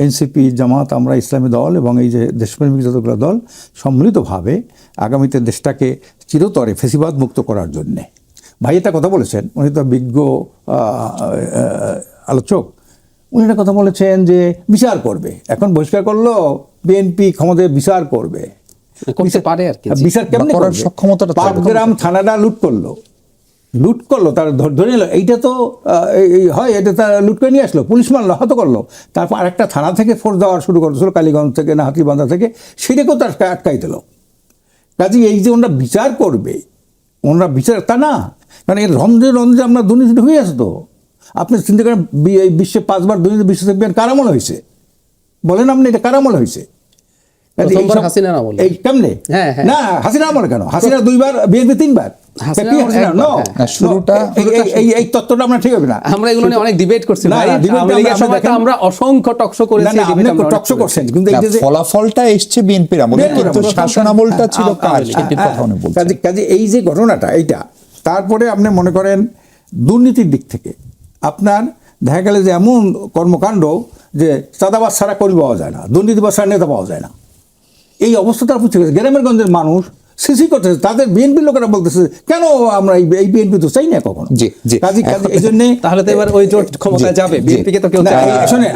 NCP, জামাত, আমরা ইসলামী দল এবং এই যে দেশপ্রেমিক যতগুলো দল সম্মিলিতভাবে আগামীতে দেশটাকে চিরতরে ফেসিবাদ মুক্ত করার জন্যে। ভাই একটা কথা বলেছেন, উনি তো বিজ্ঞ আলোচক, উনি একটা কথা বলেছেন যে বিচার করবে। এখন বহিষ্কার করলো, বিএনপি ক্ষমতায় বিচার করবে, করতে পারে আর কি। বিচার কেমন করার সক্ষমতাটা পাটগ্রাম থানাটা লুট করলো, তার ধরে নিল, এইটা তো হয়, এটা তার লুট করে নিয়ে আসলো, পুলিশ মারলো, আহত করলো, তারপর আরেকটা থানা থেকে ফোর্স দেওয়া শুরু করেছিল, কালীগঞ্জ থেকে না হাতিবান্ধা থেকে, সেটাকেও তার আটকাই দিল। কাজে এই যে ওনারা বিচার করবে, ওনারা বিচার তা না, কারণ এই রন্ধে আমরা দুর্নীতি হয়ে আছে তো। আপনি চিন্তা করেন, বিশ্বে 5 বার দুর্নীতি বিশ্ব চ্যাম্পিয়ন কারামল হয়েছে, বলেন আপনি এটা কারামল হয়েছে। হাসিনা না বলে এই কেমনে? না, হাসিনা আমলে কেন? হাসিনা 2 বার, বিএনপি 3 বার। এই তত্ত্বটা আমরা ঠিক হবে না। আমরা এগুলো নিয়ে অনেক ডিবেট করছি, আমরা অসংখ্য টকশো করেছি, টকশো করছেন, কিন্তু এই যে ফলাফলটা এসছে বিএনপির আমলে, কিন্তু শাসন আমলটা ছিল কার? কাজে এই যে ঘটনাটা এইটা, তারপরে আপনি মনে করেন দুর্নীতির দিক থেকে আপনার দেখা গেলে যে এমন কর্মকাণ্ড যে চাঁদাবাজ ছাড়া কর্মী পাওয়া যায় না, দুর্নীতিবাজ ছাড়া নেতা পাওয়া যায় না, এই অবস্থাটা বুঝতে গেছে। গ্রামের গঞ্জের মানুষ সিসি করতেছে, তাদের বিএনপির লোকেরা বলতেছে কেন আমরা এই বিএনপি তো চাই না কখনো। কাজে এই জন্য তাহলে তো এবার ওই জোট ক্ষমতায় যাবে, বিএনপিকে তো কেউ চায় না। শুনে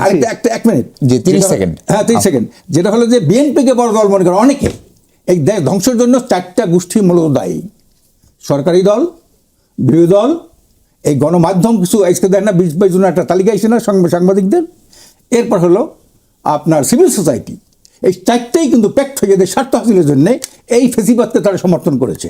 এক মিনিট, 30 সেকেন্ড, হ্যাঁ 30 সেকেন্ড, যেটা হলো যে বিএনপিকে বড় দল মনে করে অনেকে, এই ধ্বংসের জন্য 4টা গোষ্ঠী মূলত দায়ী: সরকারি দল, বিরোধী দল, এই গণমাধ্যম, কিছু আজকে দেয় না 20-22 জনের একটা তালিকা এসে না সাংবাদিকদের, এরপর হলো আপনার সিভিল সোসাইটি। এই 4টাই কিন্তু প্যাক্ট হয়ে স্বার্থ হাসিলের জন্য এই ফেসিবাদকে তারা সমর্থন করেছে।